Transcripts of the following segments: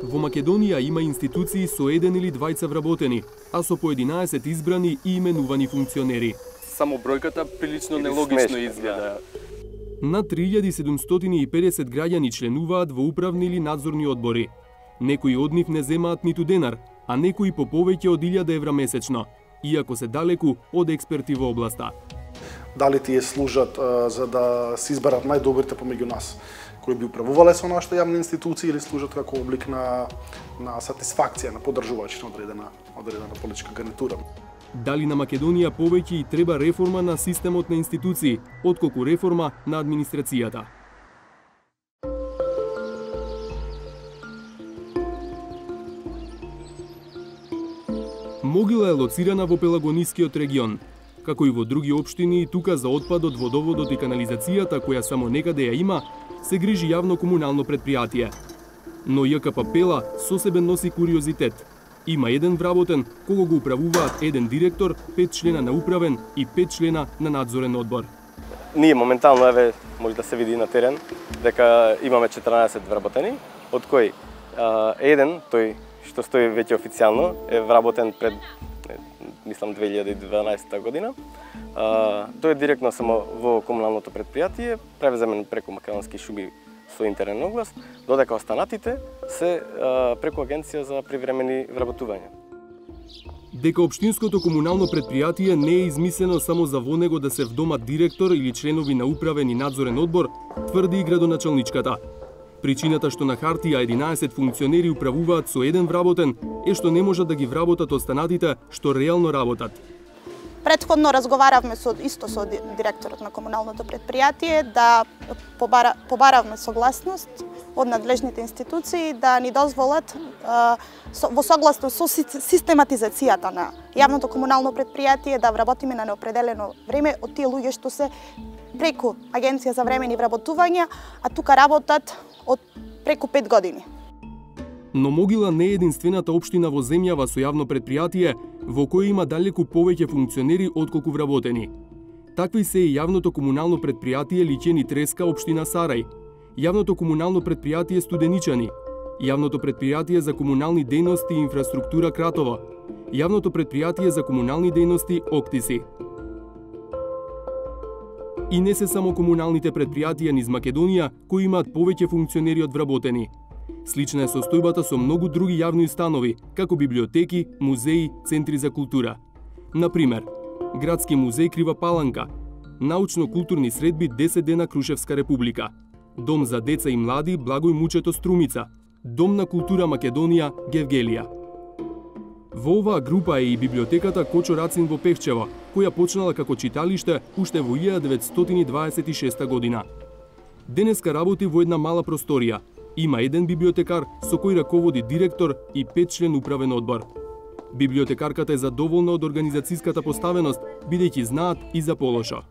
Во Македонија има институции со 1 или 2 вработени, а со по 11 избрани и именувани функционери. Само бројката прилично нелогично изгледа. Над 3750 граѓани членуваат во управни или надзорни одбори. Некои од нив не земаат ниту денар, а некои по повеќе од 1000 евра месечно, иако се далеку од експерти во областа. Дали тие служат за да се изберат најдобрите помеѓу нас, кои би управувале со нашите јавни институции, или служат како облик на сатисфакција на поддржувачи на одредена политичка гарнитура. Дали на Македонија повеќе и треба реформа на системот на институции, отколку реформа на администрацијата? Могила е лоцирана во Пелагонискиот регион. Како и во други општини, тука за отпадот, водоводот и канализацијата, која само некаде ја има, се грижи јавно комунално предпријатие. Но ЈКП Пела со себе носи куриозитет. Има еден вработен, кого го управуваат еден директор, 5 члена на управен и 5 члена на надзорен одбор. Ние моментално, еве, може да се види на терен, дека имаме 14 вработени, од кои еден, тој што стои веќе официјално, е вработен пред, мислам, 2012 година. Тој е директно само во комуналното предпријатие, превеземен преку Македонски шуми со интерен оглас, додека останатите се преку Агенција за привремени вработувања. Дека општинското комунално предпријатие не е измислено само за во него да се вдомат директор или членови на управен и надзорен одбор, тврди и градоначалничката. Причината што на хартија 11 функционери управуваат со еден вработен е што не можат да ги вработат останатите што реално работат. Претходно разговаравме со директорот на комуналното предпријатие да побаравме согласност од надлежните институции да ни дозволат во согласност со систематизацијата на јавното комунално предпријатие да вработиме на неопределено време од тие луѓе што се преку Агенција за времени вработувања, а тука работат од преку 5 години. Но Могила не е единствената општина во земјава со јавно предпријатие во кој има далеку повеќе функционери отколку вработени. Такви се и јавното комунално предпријатие Лиќени Треска, општина Сарај, јавното комунално предпријатие Студеничани, јавното предпријатие за комунални дејности и инфраструктура Кратово, јавното предпријатие за комунални дејности Октиси. И не се само комуналните предпријатија низ Македонија кои имаат повеќе функционери од вработени. Слична е состојбата со многу други јавни установи, како библиотеки, музеи, центри за култура. Например, Градски музеј Крива Паланка, научно-културни средби 10 дена Крушевска република, Дом за деца и млади Благој Мучето Струмица, Дом на култура Македонија Гевгелија. Во оваа група е и библиотеката Кочо Рацин во Пехчево, која почнала како читалиште уште во 1926 година. Денеска работи во една мала просторија. Има еден библиотекар со кој раководи директор и 5 член управен одбор. Библиотекарката е задоволна од организацијската поставеност, бидејќи знаат и за полошо.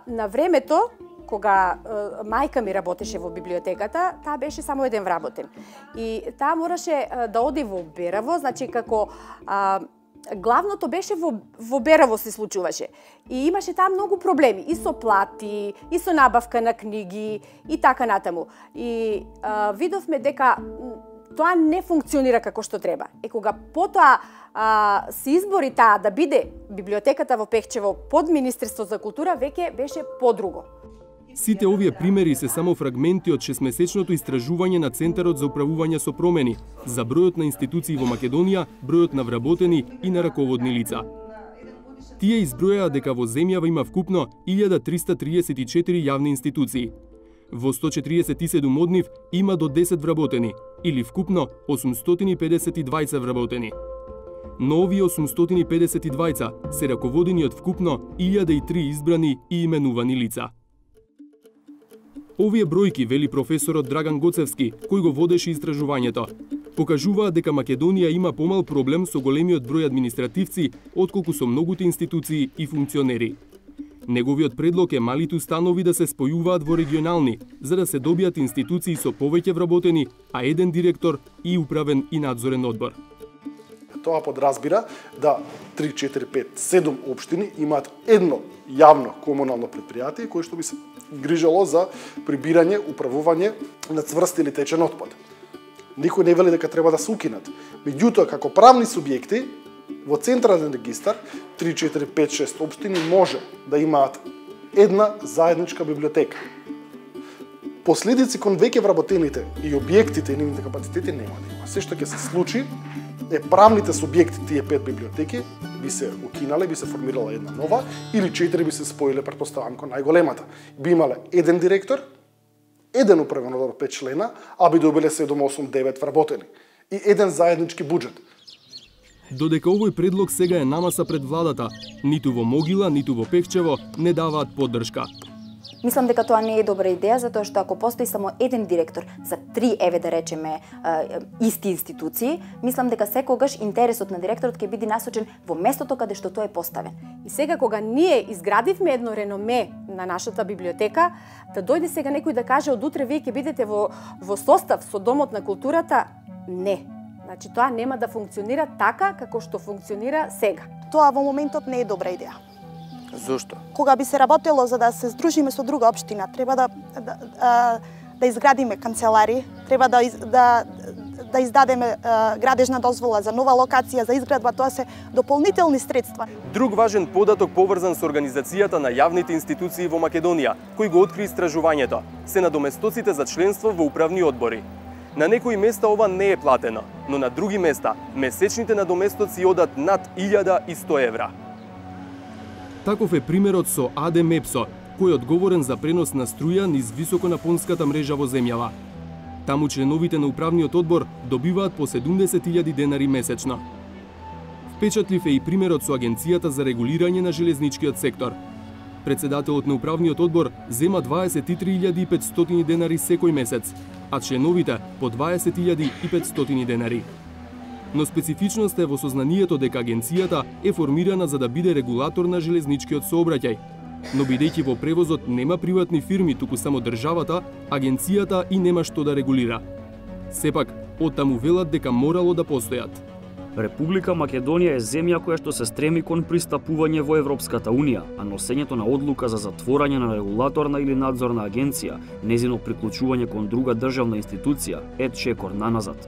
На времето, кога мајка ми работеше во библиотеката, таа беше само еден вработен. И таа мораше да оди во Бераво, значи како главното беше во Бераво се случуваше. И имаше таа многу проблеми, и со плати, и со набавка на книги, и така натаму. И видовме дека тоа не функционира како што треба. И кога потоа се избори таа да биде библиотеката во Пехчево под Министерство за култура, веќе беше подруго. Сите овие примери се само фрагменти од 6-месечното истражување на Центарот за управување со промени за бројот на институции во Македонија, бројот на вработени и на раководни лица. Тие избројаа дека во земјава има вкупно 1334 јавни институции. Во 147 од нив има до 10 вработени, или вкупно 852 вработени. Но овие 852 се раководени од вкупно 1003 избрани и именувани лица. Овие бројки, вели професорот Драган Гоцевски, кој го водеше истражувањето, покажуваат дека Македонија има помал проблем со големиот број административци, отколку со многуте институции и функционери. Неговиот предлог е малите установи да се спојуваат во регионални, за да се добијат институции со повеќе вработени, а еден директор и управен и надзорен одбор. Тоа подразбира да 3, 4, 5, 7 општини имаат едно јавно комунално предпријатие кое што би се грижело за прибирање, управување на цврст или течен отпад. Никој не вели дека треба да се укинат. Меѓутоа, како правни субјекти, во централен регистар, 3, 4, 5, 6 општини може да имаат една заедничка библиотека. Последици кон веќе вработените и објектите и нивните капацитети нема да има. Се што ќе се случи е правните субјекти, тие 5 библиотеки, би се укинале, би се формирала една нова, или 4 би се споиле, претпоставам, кон најголемата. Би имале еден директор, еден управен одбор 5 члена, а би добиле 7, 8, 9 вработени. И еден заеднички буџет. Додека овој предлог сега е намаса пред владата, ниту во Могила, ниту во Пехчево не даваат поддршка. Мислам дека тоа не е добра идеја, затоа што ако постои само еден директор за 3, еве да речеме, исти институции, мислам дека секогаш интересот на директорот ќе биде насочен во местото каде што тој е поставен. И сега кога ние изградивме едно реноме на нашата библиотека, да дојде сега некој да каже од утре вие ќе бидете во состав со Домот на културата, не. Значи тоа нема да функционира така како што функционира сега. Тоа во моментот не е добра идеја. Зошто? Кога би се работело за да се здружиме со друга општина, треба да изградиме канцелари, треба да издадеме градежна дозвола за нова локација за изградба, тоа се дополнителни средства. Друг важен податок поврзан со организацијата на јавните институции во Македонија, кој го откри истражувањето, се надоместоците за членство во управни одбори. На некои места ова не е платено, но на други места месечните надоместоци одат над 1100 евра. Таков е примерот со АД Мепсо, кој е одговорен за пренос на струја низ високонапонската мрежа во земјава. Таму членовите на управниот одбор добиваат по 70.000 денари месечно. Впечатлив е и примерот со Агенцијата за регулирање на железничкиот сектор. Председателот на управниот одбор зема 23.500 денари секој месец, а членовите по 20.500 денари. Но специфичноста е во сознанието дека агенцијата е формирана за да биде регулатор на железничкиот сообраќај. Но бидејќи во превозот нема приватни фирми, туку само државата, агенцијата и нема што да регулира. Сепак, оттаму велат дека морало да постојат. Република Македонија е земја која што се стреми кон пристапување во Европската Унија, а носењето на одлука за затворање на регулаторна или надзорна агенција, незино приклучување кон друга државна институција, е чекор наназад.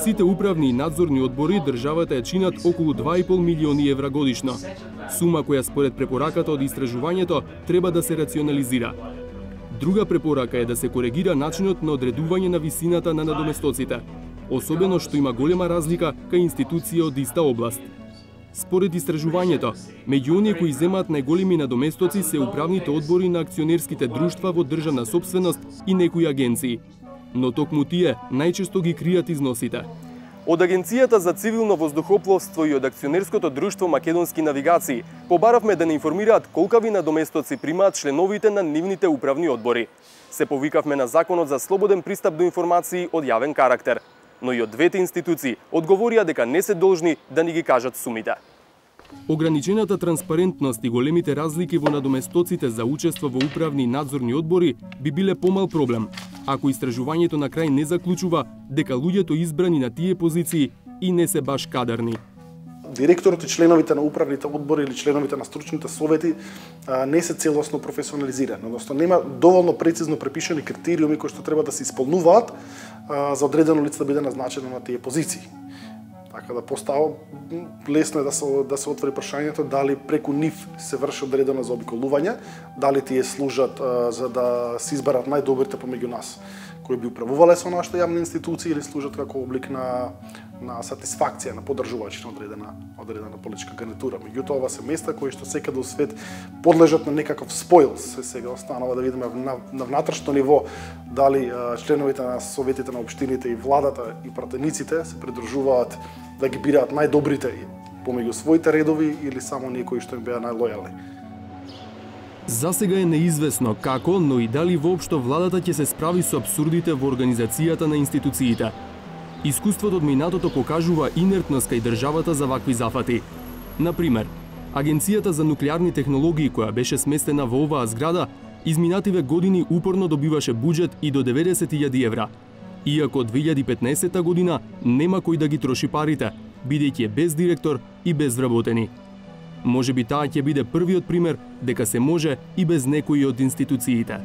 Сите управни и надзорни одбори државата ја чинат околу 2,5 милиони евра годишно. Сума која според препораката од истражувањето треба да се рационализира. Друга препорака е да се коригира начинот на одредување на висината на надоместоците, особено што има голема разлика кај институција од иста област. Според истражувањето, меѓу оние кои земаат најголеми надоместоци се управните одбори на акционерските друштва во државна сопственост и некои агенции. Но токму тие најчесто ги кријат износите. Од Агенцијата за цивилно воздухопловство и од акционерското друштво Македонски навигации побаравме да не информираат колкави надоместоци примаат членовите на нивните управни одбори. Се повикавме на Законот за слободен пристап до информации од јавен карактер, но и од двете институции одговорија дека не се должни да ни ги кажат сумите. Ограничената транспарентност и големите разлики во надоместоците за учество во управни и надзорни одбори би биле помал проблем, ако истражувањето на крај не заклучува дека луѓето избрани на тие позиции и не се баш кадарни. Директорот и членовите на управните одбори или членовите на стручните совети не се целосно професионализирани, односно нема доволно прецизно препишани критериуми кои што треба да се исполнуваат за одредено лице да биде назначено на тие позиции. Така да постава лесно е да се отвори прашањето дали преку нив се врши одредено заобиколување, дали тие служат за да се изберат најдобрите помеѓу нас, кои би управувале со нашите јавни институции или служат како облик на сатисфакција на поддржувачи на одредена политичка гарнитура. Меѓутоа, ова се места кои што секаде во свет подлежат на некаков споил. Сега останува да видиме на внатрешно ниво дали членовите на советите на општините и владата и пратениците се придружуваат да ги бираат најдобрите помеѓу своите редови или само некои што им беа најлојални. Засега е неизвестно како, но и дали воопшто владата ќе се справи со абсурдите во организацијата на институциите. Искуството од минатото покажува инертност кај државата за вакви зафати. Например, Агенцијата за нуклеарни технологии која беше сместена во оваа зграда, изминативе години упорно добиваше буџет и до 90.000 евра. Иако 2015 година нема кој да ги троши парите, бидејќи е без директор и без вработени. Можеби таа ќе биде првиот пример дека се може и без некои од институциите.